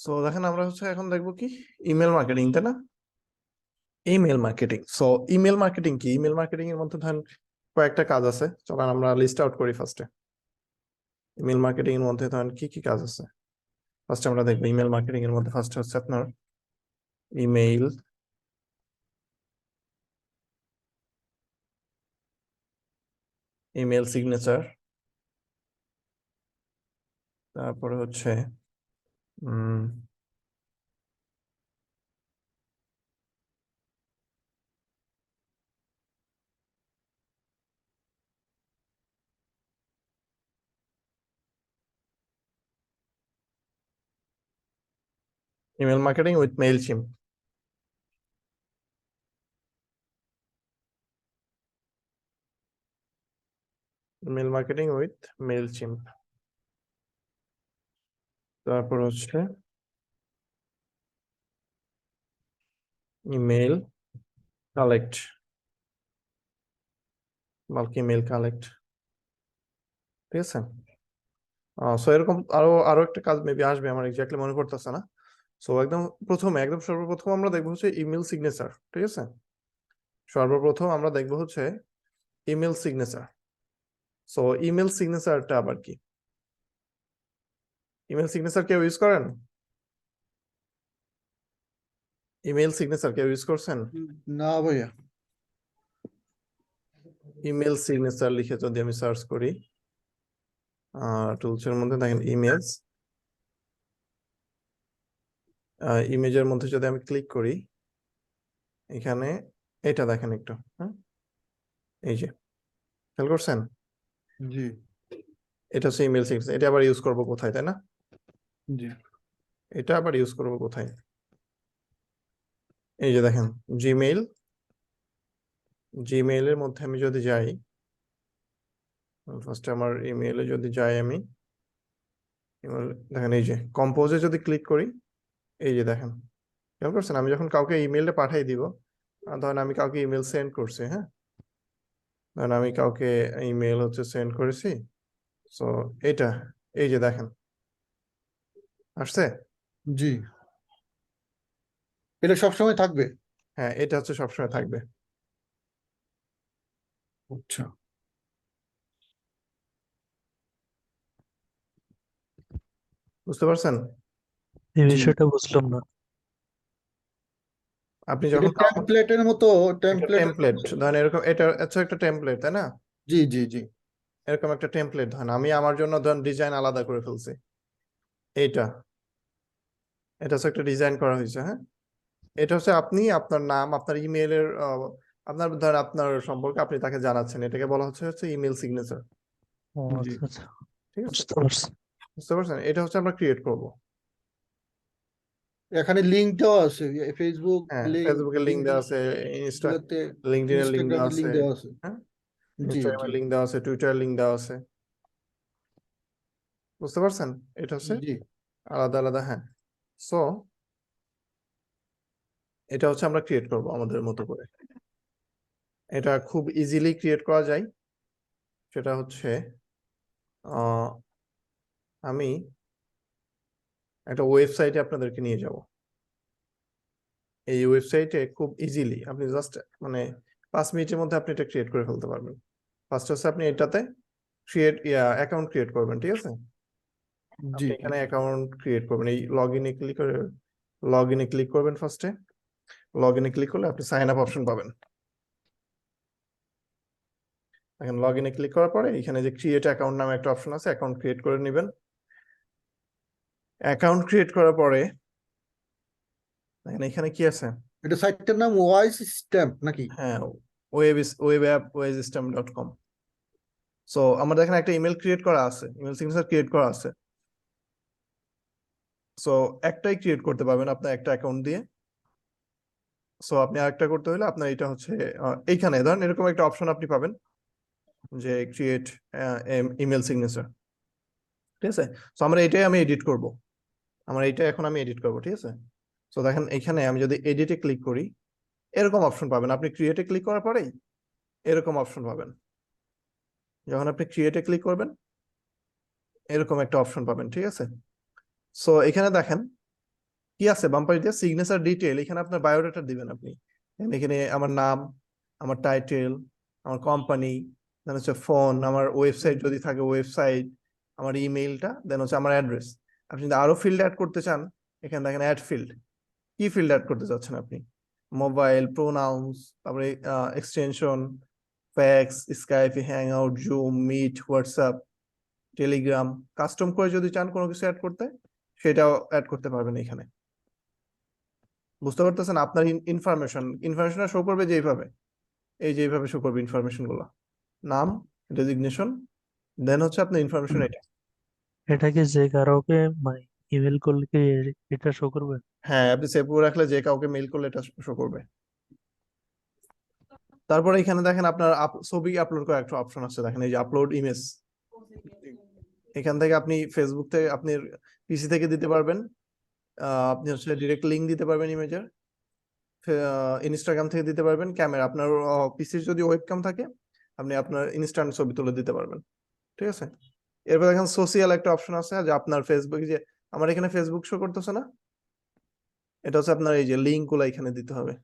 So দেখেন আমরা এখন দেখবো কি ইমেল মার্কেটিং, তাই না? Email marketing. So email marketing কি? ইমেল মার্কেটিং এর মধ্যে ধরেন কয়েকটা কাজ আছে, চলেন আমরা লিস্ট আউট করি ফার্স্টে। ইমেল মার্কেটিং এর মধ্যে ধরেন কি কি কাজ আছে ফার্স্ট আমরা দেখবো। ইমেল মার্কেটিং এর মধ্যে ফার্স্ট হচ্ছে আপনার ইমেইল, ইমেল সিগনেচার, তারপরে হচ্ছে ইমেল মার্কেটিং উইথ মেইল চিম। ইমেল মার্কেটিং উইথ মেইল চিম, তারপর হচ্ছে email collect, bulk email collect. ঠিক আছে? সো এরকম আরো আরো একটা কাজ মেবি আসবে, আমার এক্স্যাক্টলি মনে পড়তেছে না। সো একদম সর্বপ্রথম আমরা দেখবো হচ্ছে ইমেল সিগনেচার। ঠিক আছে? সর্বপ্রথম আমরা দেখবো হচ্ছে ইমেল সিগনেচার। সো ইমেল সিগনেচারটা আবার কি? ইমেল সিগনেচার কেউ ইউজ করেন? ইমেল সিগনেচার কেউ ইউজ করছেন? না ভাইয়া। ইমেল সিগনেচার লিখে যদি আমি সার্চ করি টুলসের মধ্যে, দেখেন ইমেজ, ইমেজের মধ্যে যদি আমি ক্লিক করি, এখানে এটা দেখেন একটু, হ্যাঁ এই যে খেয়াল করছেন, জি এটা হচ্ছে ইমেল সিগনেচার। এটা আবার ইউজ করবো কোথায়, তাই না? জি এটা আবার ইউজ করবো কোথায়? এই যে দেখেন জিমেইল, জিমেইলের মধ্যে আমি যদি যাই, ফার্স্টে আমার ইমেইলে যদি যাই আমি, দেখেন এই যে কম্পোজে যদি ক্লিক করি, এই যে দেখেন খেয়াল করছেন, আমি যখন কাউকে ইমেইলটা পাঠিয়ে দিব, ধরেন আমি কাউকে ইমেল সেন্ড করছি, হ্যাঁ ধরেন আমি কাউকে ইমেল সেন্ড করেছি। সো এটা এই যে দেখেন আসছে। জি, এটা সবসময় থাকবে। হ্যাঁ এটা সবসময় থাকবে। আচ্ছা, বুঝতে পারছেন? এই জি। বিষয়টা বুঝলাম না। আপনি এটা যখন টেমপ্লেটের মতো, টেমপ্লেট ধরেন এরকম, এটা একটা টেমপ্লেট, তাই না? জি জি জি। এরকম একটা টেমপ্লেট ধরেন আমি আমার জন্য ধরেন ডিজাইন আলাদা করে ফেলছি। এটা এটা হচ্ছে একটা ডিজাইন করা হয়েছে, হ্যাঁ এটা হচ্ছে আপনি আপনার নাম, আপনার ইমেইলের আপনার ধরেন আপনার সম্পর্কে আপনি তাকে জানাচ্ছেন, এটাকে বলা হচ্ছে ইমেল সিগনেচার। ও জি। আচ্ছা আচ্ছা, ঠিক আছে? বুঝতে পারছি। বুঝতে পারছেন? এটা আমরা ক্রিয়েট করব। এখানে লিংক দেওয়া আছে, ফেসবুক হ্যাঁ লিংক, ফেসবুকের লিংক দেওয়া আছে, লিঙ্কডইনের লিংক দেওয়া ইনস্টাগ্রামের লিংক আছে, দেওয়া আছে। হ্যাঁ জি জি ইনস্টাগ্রামের লিংক দেওয়া আছে, টুইটারের লিংক দেওয়া আছে। বুঝতে পারছেন? এটা জি। আলাদা আলাদা, হ্যাঁ। সো এটা আমরা ক্রিয়েট করব আমাদের মতো করে। এটা খুব ইজিলি ক্রিয়েট করা যায়। সেটা হচ্ছে আমি একটা ওয়েবসাইটে আপনাদেরকে নিয়ে যাব। এই ওয়েবসাইটে খুব ইজিলি আপনি জাস্ট মানে 5 মিনিটের মধ্যে আপনি এটা ক্রিয়েট করে ফেলতে পারবেন। ফার্স্ট হচ্ছে আপনি এটাতে অ্যাকাউন্ট ক্রিয়েট করবেন। ঠিক আছে? জি আপনি এখানে অ্যাকাউন্ট ক্রিয়েট করবেন, এই লগ ইনে ক্লিক করবেন। ফার্স্টে লগ ইনে ক্লিক করলে আপনি সাইন আপ অপশন পাবেন। এখন লগ ইনে ক্লিক করার পরে এখানে যে ক্রিয়েট অ্যাকাউন্ট নামে একটা অপশন আছে, অ্যাকাউন্ট ক্রিয়েট করে নেবেন। অ্যাকাউন্ট ক্রিয়েট করার পরে এখানে কি আছে? এটা সাইটটার নাম ওয়াইস স্ট্যাম্প নাকি? হ্যাঁ, web.system.com। সো আমাদের এখানে একটা ইমেল ক্রিয়েট করা আছে, ইমেল সিগনেচার ক্রিয়েট করা আছে। সো একটাই ক্রিয়েট করতে পারবেন আপনার একটা অ্যাকাউন্ট দিয়ে। সো আপনি আরেকটা করতে হলে আপনার এটা এইখানে ধরেন এরকম একটা অপশন আপনি পাবেন যে ক্রিয়েট ইমেল সিগনেচার। ঠিক আছে? সো আমরা এটাই আমি এডিট করব, এখন আমি এডিট করব। ঠিক আছে? সো দেখেন এখানে আমি যদি এডিটে ক্লিক করি, এরকম অপশন পাবেন। আপনি ক্রিয়েটে ক্লিক করার পরেই এরকম অপশন পাবেন। যখন আপনি ক্রিয়েটে ক্লিক করবেন এরকম একটা অপশন পাবেন। ঠিক আছে? সো এখানে দেখেন কি আছে বাম পাশে দিয়ে সিগনেচার ডিটেল, এখানে আপনার বায়োডাটা দিবেন আপনি। এখানে আমার নাম, আমার টাইটেল, আমার কোম্পানি, দেন হচ্ছে ফোন, আমার ওয়েবসাইট যদি থাকে ওয়েবসাইট, আমার ইমেইলটা, দেন হচ্ছে আমার অ্যাড্রেস। আপনি যদি আরো ফিল্ড অ্যাড করতে চান, এখানে দেখেন অ্যাড ফিল্ড, কি ফিল্ড অ্যাড করতে চাচ্ছেন আপনি? মোবাইল, প্রোনাউন্স, তারপরে extension, fax, Skype, hang out, Zoom, Meet, WhatsApp, Telegram. Custom করে যদি চান কোনো কিছু অ্যাড করতে, সেটাও অ্যাড করতে পারবেন এখানে। বুঝতে পারতেছেন? আপনার ইনফরমেশন শো করবে যেভাবে, এই যে এইভাবে শো করবে ইনফরমেশন গুলো, নাম, ডেজিগনেশন, দেন হচ্ছে আপনার ইনফরমেশন এটা। এটা কি যে কারোকে মানে ইমেল করলে কি এটা শো করবে? হ্যাঁ, আপনি সেভ করে রাখলে যে কাউকে মেইল করলে এটা শো করবে। তারপরে এখানে দেখেন আপনার ছবি আপলোড করার একটা অপশন আছে, দেখেন এই যে আপলোড ইমেজ। এখান থেকে আপনি ফেসবুক থেকে আপনি পিসি থেকে দিতে পারবেন, আপনি হচ্ছে ডিরেক্ট লিংক দিতে পারবেন ইমেজের, ইনস্টাগ্রাম থেকে দিতে পারবেন, ক্যামেরা আপনার পিসির যদি ওয়েবক্যাম থাকে আপনি আপনার ইনস্ট্যান্ট ছবি তুলে দিতে পারবেন। ঠিক আছে। এরপর দেখেন সোশিয়াল একটা অপশন আছে, যে আপনার ফেসবুক, যে আমার এখানে ফেসবুক শো করতেছে না, এটা হচ্ছে আপনার এই যে লিঙ্ক গুলো এখানে দিতে হবে।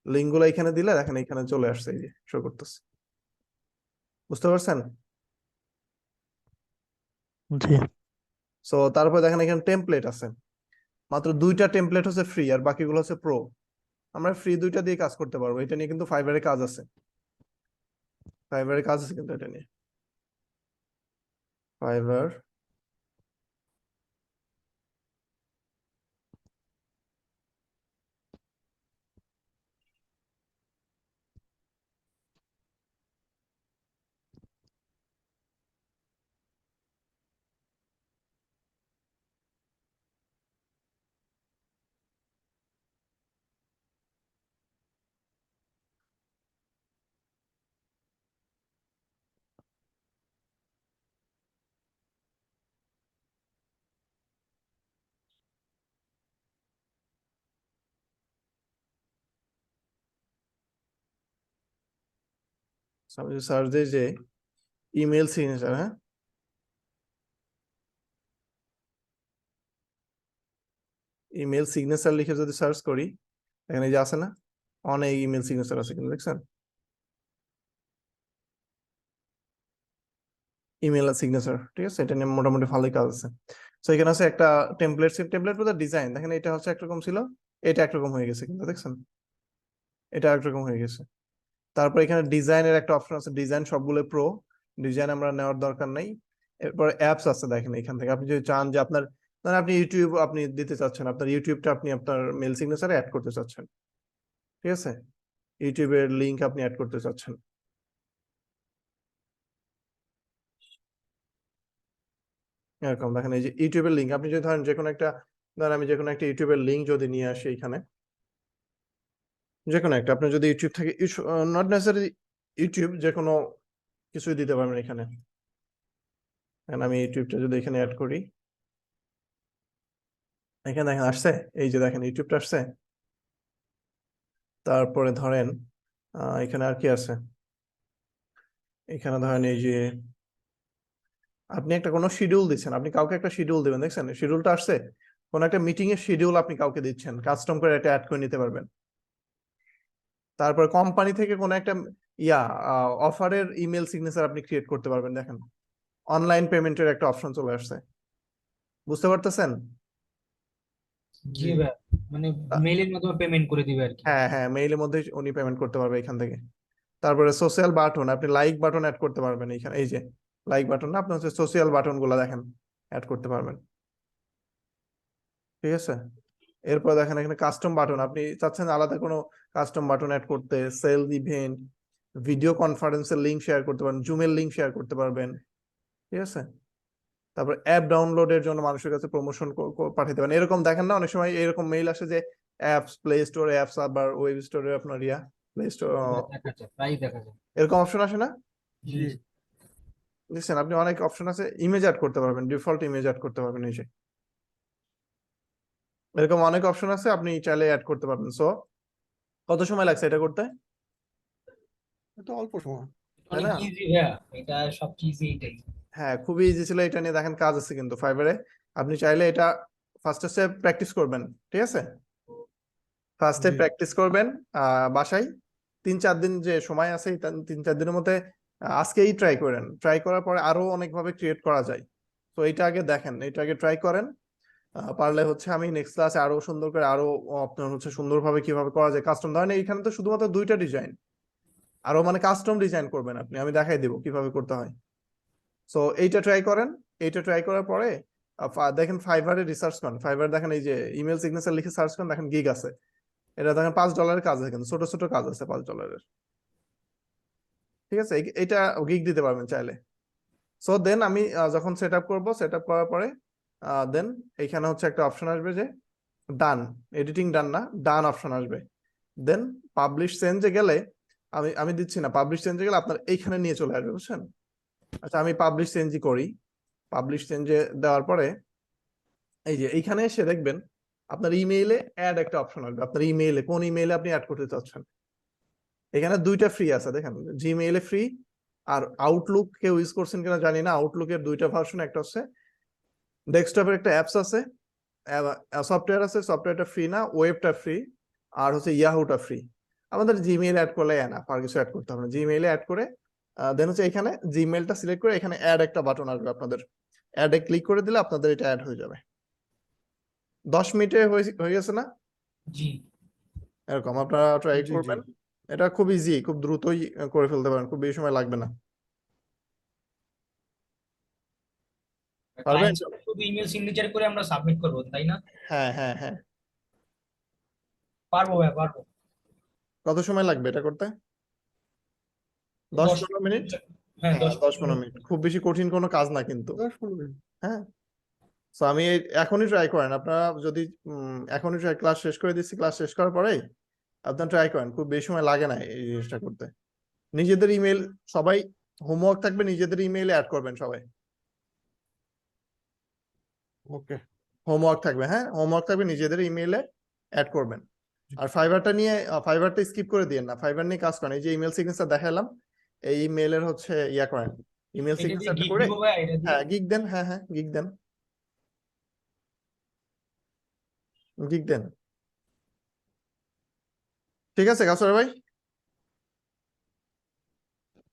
লিঙ্ক গুলো এখানে দিলে দেখেন এখানে চলে আসছে, এই যে শো করতেছে। বুঝতে পারছেন? জি। সো তারপর দেখেন এখানে টেমপ্লেট আছে, মাত্র 2টা টেমপ্লেট হচ্ছে ফ্রি, আর বাকিগুলো হচ্ছে প্রো। আমরা ফ্রি 2টা দিয়ে কাজ করতে পারবো, এটা নিয়ে কিন্তু ফাইবারে কাজ আছে, ফাইবারে কাজ আছে কিন্তু এটা নিয়ে। ফাইবার, আমি সার্চ দিই যে ইমেল সিগনেচার, হ্যাঁ, ইমেল সিগনেচার লিখে যদি সার্চ করি, এখানে যে আছে না, অনেক ইমেল সিগনেচার আছে কিন্তু, দেখছেন? ইমেল সিগনেচার, ঠিক আছে, এটা নিয়ে মোটামুটি ভালোই কাজ আছে। তো এখানে আছে একটা টেমপ্লেট, টেমপ্লেট বলতে ডিজাইন, দেখেন এটা হচ্ছে একরকম ছিল, এটা একরকম হয়ে গেছে কিন্তু, দেখছেন? এটা একরকম হয়ে গেছে। তারপর এখানে ডিজাইনের একটা অপশন আছে, ডিজাইন সবগুলো প্রো, ডিজাইন আমরা নেওয়ার দরকার নাই। এরপর অ্যাপস আছে, দেখেন এখান থেকে আপনি যদি চান যে আপনার, ধরেন আপনি ইউটিউব আপনি দিতে চাচ্ছেন, আপনার ইউটিউবটা আপনি আপনার মেল সিগনেচারে অ্যাড করতে চাচ্ছেন, ঠিক আছে, ইউটিউবের লিংক আপনি অ্যাড করতে চাচ্ছেন, এরকম দেখেন এই যে ইউটিউবের লিংক আপনি যদি ধরেন যে কোনো একটা, ধরেন আমি যে কোনো একটা ইউটিউবের লিংক যদি নিয়ে আসি এখানে, যে কোনো একটা, আপনি যদি ইউটিউব থেকে, নট নেসেসারি ইউটিউব, যে কোনো কিছুই দিতে পারবেন এখানে। আমি ইউটিউবটা যদি এখানে অ্যাড করি, এখানে দেখেন আসছে, এই যে দেখেন ইউটিউবটা আসছে। তারপরে ধরেন এখানে আর কি আছে, এখানে ধরেন এই যে আপনি একটা কোনো শিডিউল দিচ্ছেন, আপনি কাউকে একটা শিডিউল দিবেন, দেখছেন শিডিউলটা আসছে, কোন একটা মিটিং এর শিডিউল আপনি কাউকে দিচ্ছেন, কাস্টম করে এটা অ্যাড করে নিতে পারবেন। তারপর কোম্পানি থেকে কোনো একটা ইয়া অফারের ইমেল সিগনেচার আপনি ক্রিয়েট করতে পারবেন, দেখেন অনলাইন পেমেন্টের একটা অপশন চলে আসছে। বুঝতে পারতেছেন? জি জি ভাই, মানে আ- মেইলের মাধ্যমে পেমেন্ট করে দিবে আর কি। হ্যাঁ হ্যাঁ, মেইলের মধ্যে উনি পেমেন্ট করতে পারবে এখান থেকে। তারপরে সোশ্যাল বাটন, আপনি লাইক বাটন অ্যাড করতে পারবেন এখানে, এই যে লাইক বাটন না, আপনি হচ্ছে সোশ্যাল বাটন গুলা দেখেন অ্যাড করতে পারবেন, ঠিক আছে। এরপর দেখেন এখানে কাস্টম বাটন, আপনি চাচ্ছেন আলাদা কোনো কাস্টম বাটন অ্যাড করতে, সেল ইভেন্ট, ভিডিও কনফারেন্সের লিংক শেয়ার করতে পারবেন, জুমের লিংক শেয়ার করতে পারবেন, ঠিক আছে। তারপর অ্যাপ ডাউনলোডের জন্য মানুষের কাছে প্রমোশন পাঠাতে পারেন, এরকম দেখেন না অনেক সময় এরকম মেইল আসে যে অ্যাপস, প্লে স্টোরে অ্যাপস, আবার ওয়েব স্টোরে আপনার ইয়া প্লে স্টোর, জি ভাই, দেখা যায়, প্রায়ই দেখা যায়। এরকম অপশন আসে না? জি জি জি। দেখছেন, আপনি অনেক অপশন আছে, ইমেজ অ্যাড করতে পারবেন, ডিফল্ট ইমেজ অ্যাড করতে পারবেন, এই যে এরকম অনেক অপশন আছে, আপনি চাইলে অ্যাড করতে পারবেন। সো কত সময় লাগছে এটা করতে, এটা অল্প সময়। তাই অনেক না? ইজি ভাইয়া, এটা সবচেয়ে ইজি এটাই। হ্যাঁ, খুবই ইজি ছিল, এটা নিয়ে দেখেন কাজ আছে কিন্তু ফাইবারে। আপনি চাইলে এটা ফার্স্ট স্টেপ প্র্যাকটিস করবেন, ঠিক আছে? ফার্স্টে জি প্র্যাকটিস করবেন বাসায় 3-4 দিন যে সময় আছে, এই 3-4 দিনের মধ্যে আজকেই ট্রাই করেন। ট্রাই করার পরে আরো অনেকভাবে ক্রিয়েট করা যায়। তো এটা আগে দেখেন, এটা আগে ট্রাই করেন। পারলে হচ্ছে আমি নেক্সট ক্লাসে আরো সুন্দর করে আরো আপনার হচ্ছে সুন্দরভাবে কিভাবে করা যায় কাস্টম। ধরেন এইখানে তো শুধুমাত্র 2টা ডিজাইন, আরো মানে কাস্টম ডিজাইন করবেন আপনি, আমি দেখাই দিব কিভাবে করতে হয়। সো এইটা ট্রাই করেন। এইটা ট্রাই করার পরে দেখেন ফাইবারে রিসার্চ করেন। ফাইবার দেখেন এই যে ইমেল সিগনেচার লিখে সার্চ করেন, দেখেন গিগ আছে। এটা দেখেন $5 কাজ আছে, কিন্তু ছোট ছোট কাজ আছে $5। ঠিক আছে, এটা গিগ দিতে পারবেন চাইলে। সো দেন আমি যখন সেট আপ করবো, সেট আপ করার পরে দেন এইখানে হচ্ছে একটা অপশন আসবে যে ডান, এডিটিং ডান না, ডান অপশন আসবে। দেন পাবলিশ চেঞ্জে গেলে আমি আমি দিচ্ছি না, পাবলিশ চেঞ্জে গেলে আপনার এইখানে নিয়ে চলে আসবে, বুঝছেন? আচ্ছা, আমি পাবলিশ চেঞ্জই করি। পাবলিশ চেঞ্জে দেওয়ার পরে এই যে এইখানে এসে দেখবেন আপনার ইমেইলে অ্যাড একটা অপশন আসবে। আপনার ইমেইলে কোন ইমেইলে আপনি অ্যাড করতে চাচ্ছেন। এখানে 2টা ফ্রি আছে দেখেন, জিমেইলে ফ্রি আর আউটলুক কেউ ইউজ করছেন কিনা জানি না। আউটলুকের 2টা ভার্সন, একটা হচ্ছে ডেস্কটপের একটা অ্যাপস আছে, সফটওয়্যার আছে, সফটওয়্যারটা ফ্রি না, ওয়েবটা ফ্রি, আর হচ্ছে ইয়াহুটা ফ্রি। আমাদের জিমেইল অ্যাড করলে এনাফ, আর কিছু অ্যাড করতে হবে না। জিমেইলে অ্যাড করে দেন হচ্ছে এখানে জিমেইলটা সিলেক্ট করে এখানে অ্যাড একটা বাটন আসবে আপনাদের, অ্যাডে ক্লিক করে দিলে আপনাদের এটা অ্যাড হয়ে যাবে। 10 মিনিটে হয়ে গেছে না জি। এরকম? আপনারা ট্রাই জি জি করবেন। এটা খুব ইজি, খুব দ্রুতই করে ফেলতে পারেন, খুব বেশি সময় লাগবে না। পারবেন? ক্লায়েন্ট শুধু ইমেল সিগনেচার করে আমরা সাবমিট করবো, তাই না? হ্যাঁ হ্যাঁ হ্যাঁ। পারবো ভাই, পারবো। কত সময় লাগবে এটা করতে? 10-15 মিনিট? হ্যাঁ, হ্যাঁ, 10-15 10-15 মিনিট, খুব বেশি কঠিন কোনো কাজ না কিন্তু। 10-15 মিনিট। হ্যাঁ। তো আমি এখনই ট্রাই করেন আপনারা, যদি এখনই ট্রাই, ক্লাস শেষ করে দিচ্ছি, ক্লাস শেষ করার পরেই আপনারা ট্রাই করেন, খুব বেশি সময় লাগে না এই জিনিসটা করতে। নিজেদের ইমেল, সবাই হোমওয়ার্ক থাকবে, নিজেদের ইমেইলে অ্যাড করবেন সবাই। ওকে হোমওয়ার্ক থাকবে, হ্যাঁ হোমওয়ার্ক থাকবে, নিজেদের ইমেইলে অ্যাড করবেন। আর ফাইবারটা নিয়ে, ফাইবারটা স্কিপ করে দিয়েন না, ফাইবার নিয়ে কাজ করেন। এই যে ইমেল সিগনেচার দেখালাম, এই ইমেইলের হচ্ছে ইয়া করেন, ইমেল এটা দিয়ে সিগনেচারটা গিগ করে। দিব ভাই, এটা দিয়ে। হ্যাঁ গিগ দেন, হ্যাঁ হ্যাঁ গিগ দেন, গিগ দেন। ঠিক আছে কাসর ভাই?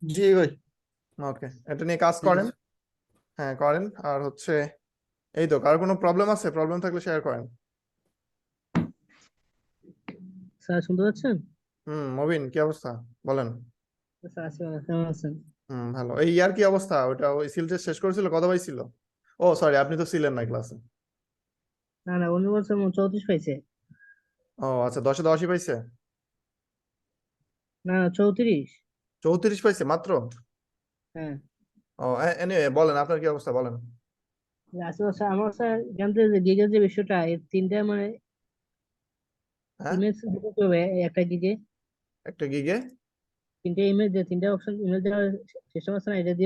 জি ভাই ওকে, এটা নিয়ে কাজ ঠিক করেন। আছে। হ্যাঁ করেন। আর হচ্ছে এই তো, কার কোনো প্রবলেম আছে? প্রবলেম থাকলে শেয়ার করেন। স্যার শুনতে পাচ্ছেন? মবিন কি অবস্থা বলেন? স্যার আছি ভালো, কেমন আছেন? ভালো। এই ইয়ার কি অবস্থা? ওটা ওই সিলটেস্ট শেষ করেছিল, কত পাইছিল? ও সরি, আপনি তো ছিলেন না ক্লাসে। না না, অন্য বছর 34 পাইছে। ও আচ্ছা, 10-এ 10ই পাইছে? না না, 34। 34 পাইছে মাত্র? হ্যাঁ। ও এনিওয়ে, বলেন আপনার কি অবস্থা বলেন। আশেপাশে আমার স্যার জানতে যে গিগের যে বিষয়টা, এই তিনটা মানে হ্যাঁ, ইমেজ দিতে হবে একটা গিগে। একটা গিগে তিনটা ইমেজ দিয়ে তিনটা অপশন ইমেজ দেওয়ার সিস্টেম আছে না, এটা দিয়ে